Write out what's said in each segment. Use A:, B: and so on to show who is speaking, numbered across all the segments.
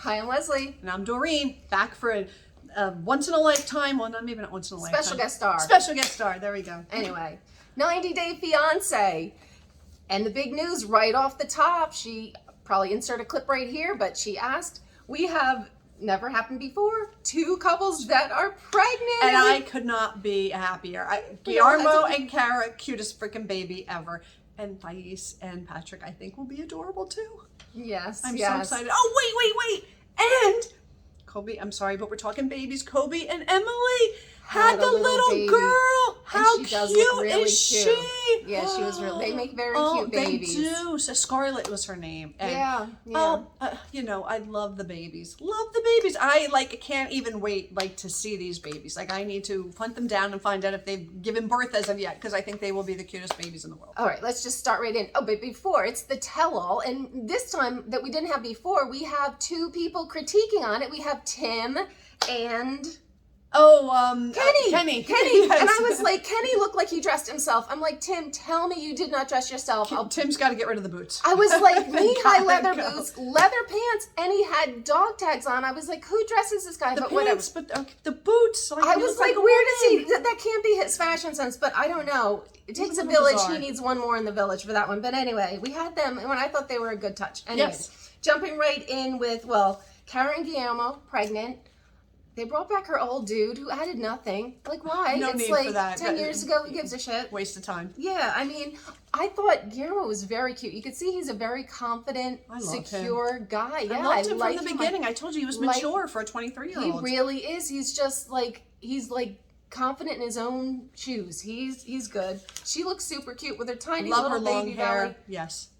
A: Hi, I'm Leslie.
B: And I'm Doreen, back for a once in a lifetime, well, maybe not once in a lifetime.
A: Special guest star.
B: Special guest star, there we go.
A: Anyway, 90-day fiance. And the big news right off the top, she probably insert a clip right here, but she asked, we have never happened before, 2 couples that are pregnant.
B: And I could not be happier. Guillermo and Kara, cutest freaking baby ever. And Thais and Patrick, I think, will be adorable too.
A: Yes,
B: I'm so excited. Oh, wait. And Kobe, I'm sorry, but we're talking babies. Kobe and Emily had the little girl. How cute is she?
A: Yeah, she was really, they make very cute babies.
B: They do. So Scarlett was her name. And, I love the babies. Love the babies. I can't even wait to see these babies. I need to hunt them down and find out if they've given birth as of yet, because I think they will be the cutest babies in the world.
A: All right, let's just start right in. Oh, but before, it's the tell-all. And this time that we didn't have before, we have 2 people critiquing on it. We have Tim and... Kenny.
B: Yes.
A: And I was like, Kenny looked like he dressed himself. I'm like, Tim, tell me you did not dress yourself.
B: Tim's got to get rid of the boots.
A: I was like, knee-high leather boots, leather pants, and he had dog tags on. I was like, who dresses this guy?
B: The
A: but
B: pants,
A: whatever.
B: But the boots.
A: I was like, where does he? That can't be his fashion sense. But I don't know. It takes a village. Bizarre. He needs one more in the village for that one. But anyway, we had them, and I thought they were a good touch. Anyways, jumping right in with Kara and Guillermo pregnant. They brought back her old dude who added nothing. Like, why?
B: No
A: it's
B: need
A: like
B: for that.
A: 10 years ago, who gives a shit?
B: Waste of time.
A: Yeah, I mean, I thought Guillermo was very cute. You could see he's a very confident, secure guy. Yeah,
B: I loved him from the beginning. I told you he was mature for a 23-year-old.
A: He really is. He's just he's confident in his own shoes. He's good. She looks super cute with her tiny little baby belly.
B: Yes.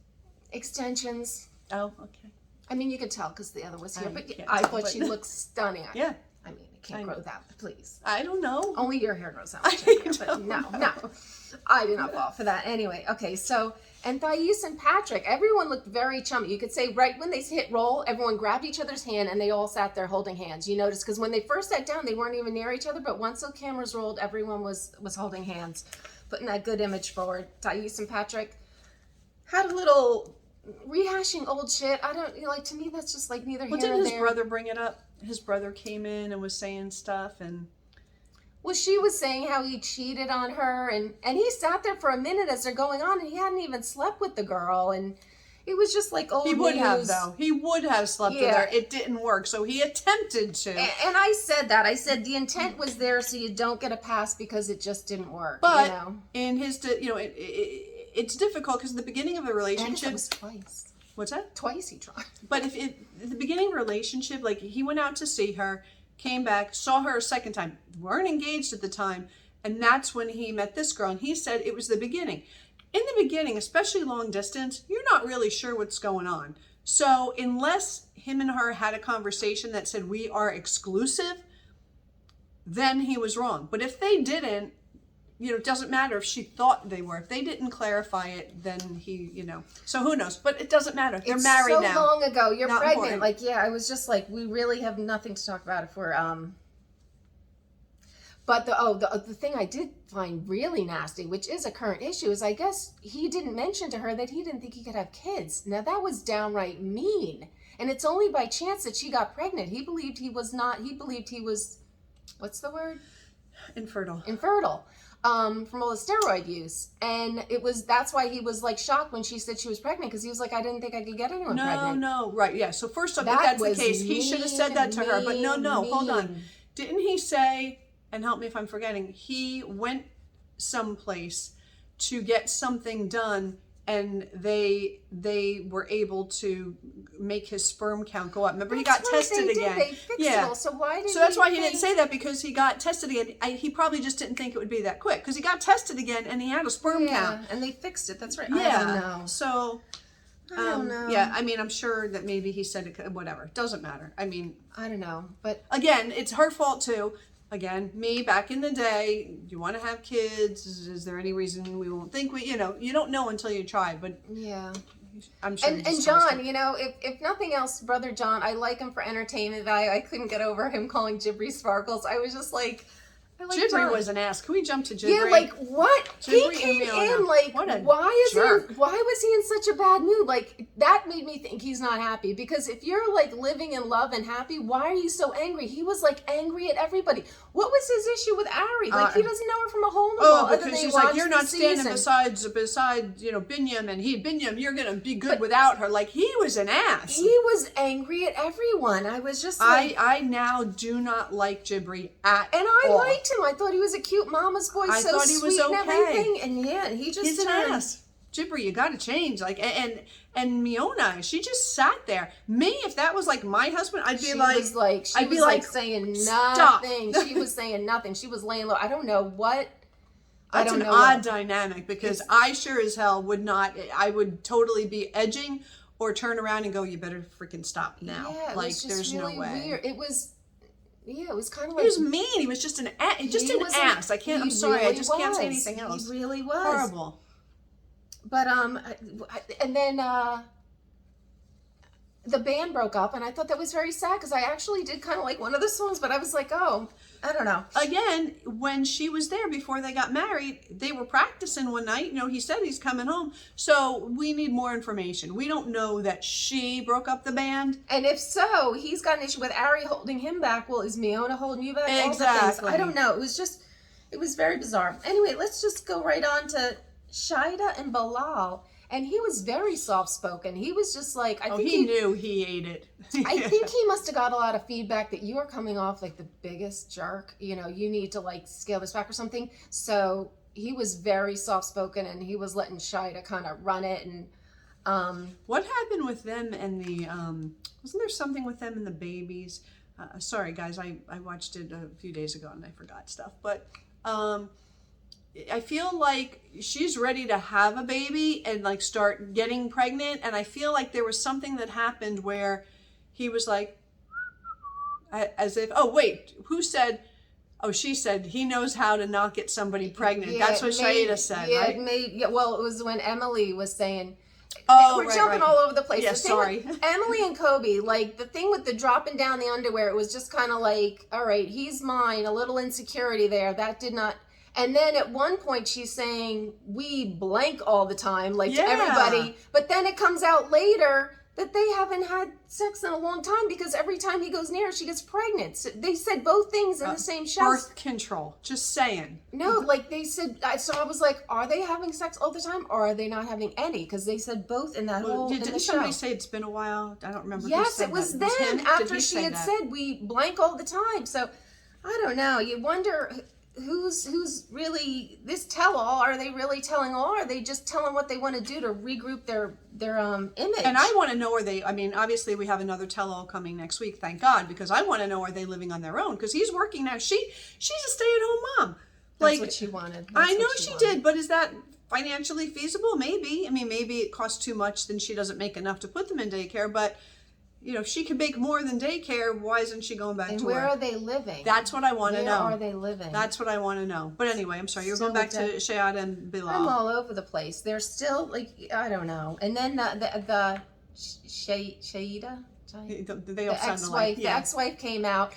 A: Extensions.
B: Oh, okay.
A: I mean, you could tell because the other was here, but I thought she looked stunning.
B: Yeah.
A: I mean, it can't grow that, please.
B: I don't know.
A: Only your hair grows that much. But no. I did not fall for that. Anyway, okay, so, and Thais and Patrick, everyone looked very chummy. You could say right when they hit roll, everyone grabbed each other's hand and they all sat there holding hands. You noticed, because when they first sat down, they weren't even near each other, but once the cameras rolled, everyone was holding hands, putting that good image forward. Thais and Patrick had a little rehashing old shit. I don't, to me, that's just neither here nor there.
B: Didn't his brother bring it up? His brother came in and was saying stuff, and
A: well, she was saying how he cheated on her, and he sat there for a minute as they're going on, and he hadn't even slept with the girl, and it was just like old news.
B: He would have, though. He would have slept with her. It didn't work, so he attempted to.
A: And I said that. I said the intent was there, so you don't get a pass because it just didn't work.
B: But in his, it's difficult because at the beginning of the relationship,
A: and it was twice.
B: What's that?
A: Twice he tried.
B: But at the beginning of the relationship, he went out to see her, came back, saw her a second time. Weren't engaged at the time, and that's when he met this girl. And he said it was the beginning. In the beginning, especially long distance, you're not really sure what's going on. So unless him and her had a conversation that said we are exclusive, then he was wrong. But if they didn't, it doesn't matter if she thought they were. If they didn't clarify it, then he, So who knows? But it doesn't matter. They're married now.
A: So long ago. You're
B: not
A: pregnant.
B: Important.
A: I was just we really have nothing to talk about if we're But the thing I did find really nasty, which is a current issue, is I guess he didn't mention to her that he didn't think he could have kids. Now that was downright mean. And it's only by chance that she got pregnant. He believed he was not. He believed he was, what's the word?
B: Infertile.
A: From all the steroid use, and that's why he was shocked when she said she was pregnant, because he was like, I didn't think I could get anyone pregnant.
B: No, right, yeah. So first off, if that's the case, he should have said that to her. But no, hold on. Didn't he say? And help me if I'm forgetting. He went someplace to get something done, and they were able to make his sperm count go up. Remember, he got tested again.
A: They fixed it all. So why did?
B: So that's why he didn't say that, because he got tested again. He probably just didn't think it would be that quick, because he got tested again and he had a sperm count.
A: And they fixed it. That's right.
B: Yeah.
A: I don't know.
B: So.
A: I don't know.
B: Yeah, I mean, I'm sure that maybe he said it. Whatever, doesn't matter. I mean,
A: I don't know, but
B: again, it's her fault too. Again, me back in the day, do you want to have kids? Is there any reason we won't think you don't know until you try, but
A: yeah.
B: I'm sure.
A: And John, if nothing else, brother John, I like him for entertainment value. I couldn't get over him calling Jibri Sparkles. I was just like, I like
B: Jibri
A: John.
B: was an ass. Can we jump to Jibri?
A: Yeah, like what?
B: Jibri
A: He came
B: and Leona.
A: in like,
B: What a
A: why
B: jerk.
A: was he in such a bad mood? Like that made me think he's not happy, because if you're like living in love and happy, why are you so angry? He was like angry at everybody. What was his issue with Ari? Like he doesn't know her from a hole in the wall.
B: Because he's like, you're not standing beside Binyam, and Binyam, you're gonna be good without her. Like he was an ass.
A: He was angry at everyone. I was just like,
B: I now do not like Jibri at
A: and I
B: all.
A: liked him. I thought he was a cute mama's boy,
B: I
A: so
B: thought he was
A: sweet and
B: okay.
A: everything. And yeah, he just
B: He's an ass. Jibri, you got to change. Like and Miona, she just sat there. Me, if that was like my husband, I'd be
A: She was like saying
B: stop.
A: nothing. She was saying nothing. She was laying low. I don't know what.
B: That's an odd dynamic, because I sure as hell would not. I would totally be edging or turn around and go, "You better freaking stop now."
A: Yeah, it
B: like
A: was just
B: there's
A: really
B: no way.
A: weird. It was. Yeah, it was kind of like.
B: He was mean. He was just an ass. Ass. I can't. I'm sorry. I just can't say anything else.
A: He really was
B: Horrible.
A: But and then the band broke up, and I thought that was very sad, because I actually did kind of like one of the songs, but I was like, oh, I don't know.
B: Again, when she was there before they got married, they were practicing one night. He said he's coming home. So we need more information. We don't know that she broke up the band.
A: And if so, he's got an issue with Ari holding him back. Well, is Miona holding you back?
B: Exactly.
A: I don't know. It was very bizarre. Anyway, let's just go right on to Shaida and Balal. And he was very soft-spoken. He was just like, I think
B: he knew he ate it.
A: I think he must have got a lot of feedback that you are coming off like the biggest jerk. You need to like scale this back or something. So he was very soft-spoken, and he was letting Shaida kind of run it. And
B: what happened with them and the wasn't there something with them and the babies? Sorry guys, I watched it a few days ago and I forgot stuff. But I feel like she's ready to have a baby and like start getting pregnant, and I feel like there was something that happened where he was like, as if, oh wait, who said? Oh, she said he knows how to not get somebody pregnant.
A: Yeah,
B: that's what Shaida said,
A: yeah,
B: right?
A: Well, it was when Emily was saying.
B: Oh,
A: we're jumping all over the place.
B: Yeah, sorry.
A: Emily and Kobe, like the thing with the dropping down the underwear, it was just kind of like, all right, he's mine. A little insecurity there. That did not. And then at one point she's saying we blank all the time, like to everybody. But then it comes out later that they haven't had sex in a long time, because every time he goes near her, she gets pregnant. So they said both things in the same show.
B: Birth control. Just saying.
A: No, like they said. So I was like, are they having sex all the time, or are they not having any? Because they said both in that whole.
B: Didn't somebody say it's been a while? I don't remember.
A: Yes, it was then after she had said we blank all the time. So I don't know. You wonder who's really this tell-all. Are they really telling all? Or are they just telling what they want to do to regroup their image?
B: And I want to know, obviously we have another tell-all coming next week, thank God, because I want to know, are they living on their own? Because he's working now. She's a stay-at-home mom.
A: That's what she wanted.
B: I know she did, but is that financially feasible? Maybe. Maybe it costs too much, then she doesn't make enough to put them in daycare, but if she can make more than daycare, why isn't she going back to work?
A: And where are they living?
B: That's what I want to know.
A: Where are they living?
B: That's what I want to know. But anyway, I'm sorry. You're going back to Shaida and Balal.
A: I'm all over the place. They're still like, I don't know. And then the Shaida?
B: They all sound alike.
A: The ex-wife came out.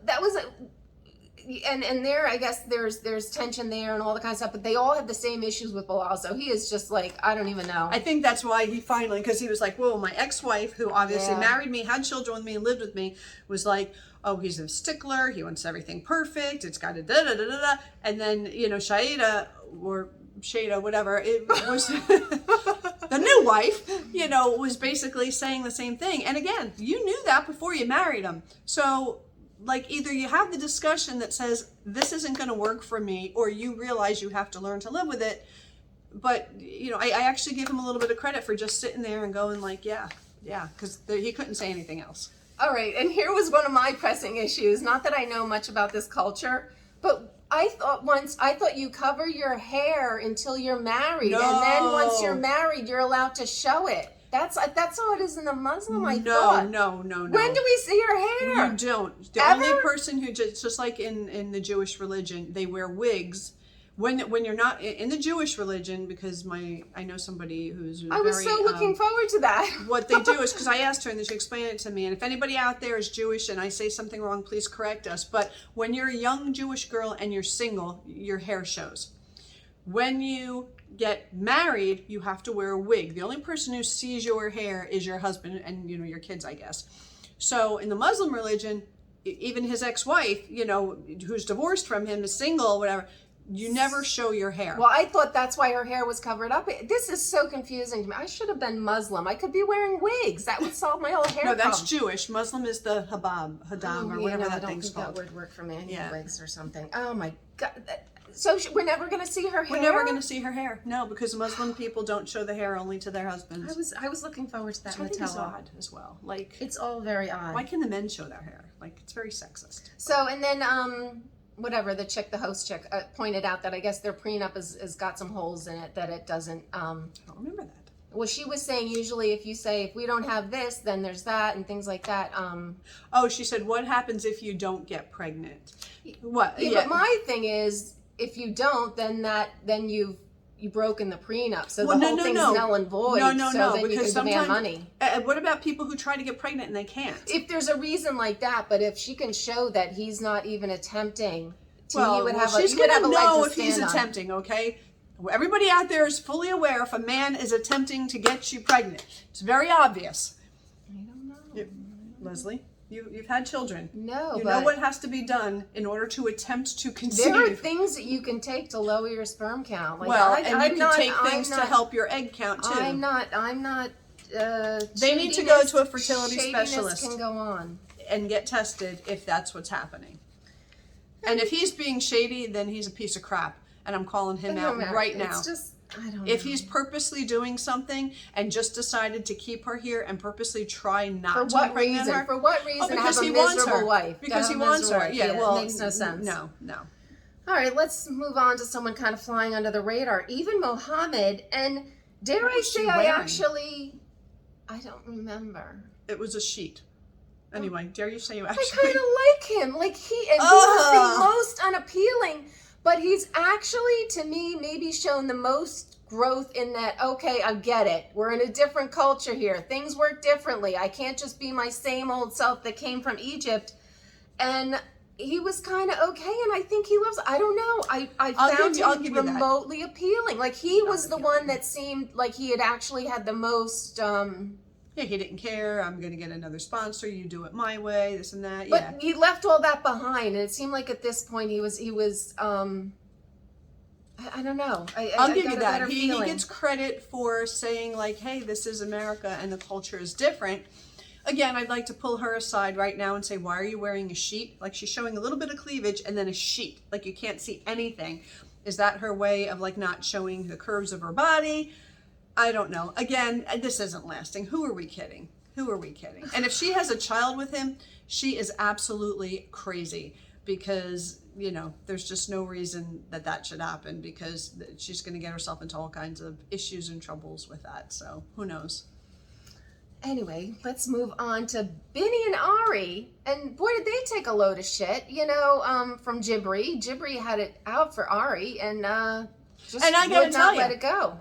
A: That was and there, I guess there's tension there and all the kind of stuff, but they all have the same issues with Balal. So he is just like, I don't even know.
B: I think that's why he finally, because he was like, whoa, my ex-wife, who obviously married me, had children with me, and lived with me, was like, oh, he's a stickler. He wants everything perfect. It's got to da-da-da-da-da. And then, Shaida, or Shaida, whatever, it was the new wife, was basically saying the same thing. And again, you knew that before you married him. So like either you have the discussion that says this isn't going to work for me, or you realize you have to learn to live with it. But I actually give him a little bit of credit for just sitting there and going like, yeah, because he couldn't say anything else.
A: All right, and here was one of my pressing issues. Not that I know much about this culture, but I thought you cover your hair until you're married, and then once you're married, you're allowed to show it. That's how it is in the Muslim, I thought.
B: No.
A: When do we see your hair?
B: You don't. The
A: Ever?
B: only person who just like in the Jewish religion, they wear wigs when you're not in the Jewish religion, because I know somebody who's
A: I was so looking forward to that.
B: What they do is, because I asked her and then she explained it to me, and if anybody out there is Jewish and I say something wrong, please correct us, but when you're a young Jewish girl and you're single, your hair shows. When you get married, you have to wear a wig. The only person who sees your hair is your husband and, your kids, I guess. So in the Muslim religion, even his ex-wife, who's divorced from him, is single, whatever, you never show your hair.
A: Well, I thought that's why her hair was covered up. This is so confusing to me. I should have been Muslim. I could be wearing wigs. That would solve my whole hair
B: No, that's
A: problem.
B: Jewish. Muslim is the hadam, or whatever that thing's called.
A: I don't think that would work for me. Wigs or something. Oh my God. So we're never going to see her hair?
B: We're never going to see her hair. No, because Muslim people don't show the hair only to their husbands.
A: I was looking forward to that.
B: Which I think is odd as well. Like,
A: it's all very odd.
B: Why can the men show their hair? Like, it's very sexist.
A: So, and then whatever, the host chick pointed out that I guess their prenup has got some holes in it, that it doesn't
B: I don't remember that.
A: Well, she was saying usually if you say, if we don't have this, then there's that and things like that.
B: Oh, she said, what happens if you don't get pregnant? What?
A: Yeah. But my thing is, if you don't, then you've broken the prenup. So the whole thing's null and void.
B: No,
A: then
B: because
A: you can demand money.
B: What about people who try to get pregnant and they can't?
A: If there's a reason like that, but if she can show that he's not even attempting,
B: she's going to know if he's attempting, okay? Everybody out there is fully aware if a man is attempting to get you pregnant. It's very obvious.
A: I don't know.
B: Leslie, you've had children.
A: No,
B: you know what has to be done in order to attempt to conceive.
A: There are things that you can take to lower your sperm count.
B: Like, you can take things to help your egg count too.
A: I'm not.
B: They need to go to a fertility specialist.
A: Can go on
B: and get tested if that's what's happening. And if he's being shady, then he's a piece of crap. And I'm calling him out right now.
A: It's just, I don't know.
B: If he's purposely doing something and just decided to keep her here and purposely try not to impregnate her.
A: For what reason? Because he wants her. Wife.
B: Because he wants her. Yeah, well,
A: it makes no sense.
B: No.
A: All right, let's move on to someone kind of flying under the radar. Even Mohammed, and dare I say I don't remember.
B: It was a sheet. Anyway, dare you say you
A: actually? I kind of like him. Like he was the most unappealing, but he's actually, to me, maybe shown the most growth in that, okay, I get it. We're in a different culture here. Things work differently. I can't just be my same old self that came from Egypt. And he was kind of okay, and I think he loves, I don't know. I found him remotely appealing. Like he was the one that seemed like he had actually had the most...
B: Yeah, he didn't care. I'm going to get another sponsor. You do it my way, this and that.
A: But he left all that behind, and it seemed like at this point he was. I don't know.
B: I'll give you that. He gets credit for saying like, "Hey, this is America, and the culture is different." Again, I'd like to pull her aside right now and say, "Why are you wearing a sheet? Like she's showing a little bit of cleavage, and then a sheet, like you can't see anything. Is that her way of like not showing the curves of her body?" I don't know. Again, this isn't lasting. Who are we kidding? And if she has a child with him, she is absolutely crazy because, there's just no reason that should happen because she's going to get herself into all kinds of issues and troubles with that. So who knows?
A: Anyway, let's move on to Benny and Ari. And boy, did they take a load of shit, from Jibri. Jibri had it out for Ari and I gotta tell you, let it go.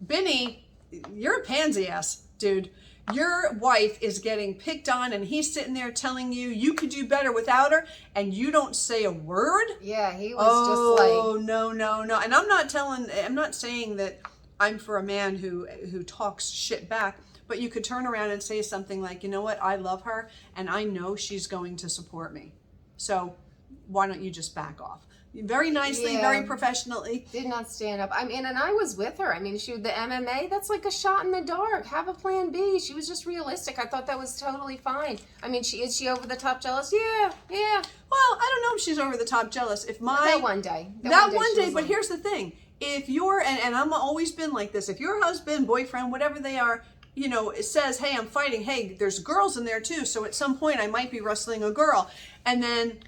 A: Benny,
B: you're a pansy ass, dude. Your wife is getting picked on and he's sitting there telling you could do better without her and you don't say a word?
A: Yeah, he was just like...
B: Oh, no. And I'm not saying that I'm for a man who talks shit back, but you could turn around and say something like, you know what, I love her and I know she's going to support me. So why don't you just back off? Very nicely, very professionally.
A: Did not stand up. And I was with her. The MMA, that's like a shot in the dark. Have a plan B. She was just realistic. I thought that was totally fine. Is she over the top jealous? Yeah. Well,
B: I don't know if she's over the top jealous. That
A: one day.
B: But here's the thing. If you're, and I'm always been like this, if your husband, boyfriend, whatever they are, it says, hey, I'm fighting. Hey, there's girls in there too. So at some point I might be wrestling a girl. And then,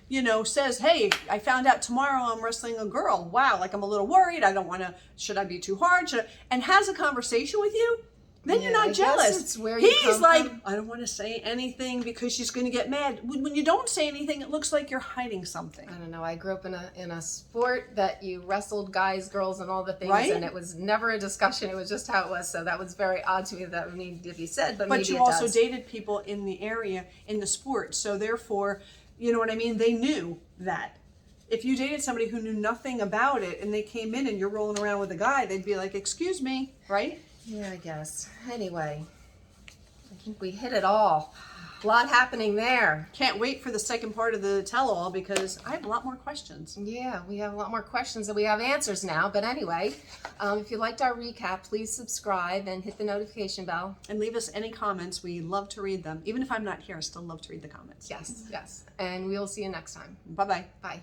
B: says, hey, I found out tomorrow I'm wrestling a girl. Wow, like I'm a little worried. I don't want to, should I be too hard? And has a conversation with you, Then you're
A: Yeah, I
B: not
A: guess
B: jealous.
A: it's where you
B: He's
A: come
B: like,
A: from.
B: I don't want to say anything because she's going to get mad. When you don't say anything, it looks like you're hiding something.
A: I don't know. I grew up in a sport that you wrestled guys, girls, and all the things,
B: Right?
A: and it was never a discussion. It was just how it was. So that was very odd to me that needed to be said. But maybe
B: But you
A: it
B: also
A: does.
B: dated people in the area, in the sport. So therefore, you know what I mean? They knew that. If you dated somebody who knew nothing about it and they came in and you're rolling around with a guy, they'd be like, excuse me, right?
A: Yeah, I guess. Anyway, I think we hit it all. A lot happening there.
B: Can't wait for the second part of the tell-all because I have a lot more questions.
A: Yeah, we have a lot more questions than we have answers now. But anyway, if you liked our recap, please subscribe and hit the notification bell.
B: And leave us any comments. We love to read them. Even if I'm not here, I still love to read the comments.
A: Yes, yes. And we'll see you next time.
B: Bye-bye.
A: Bye.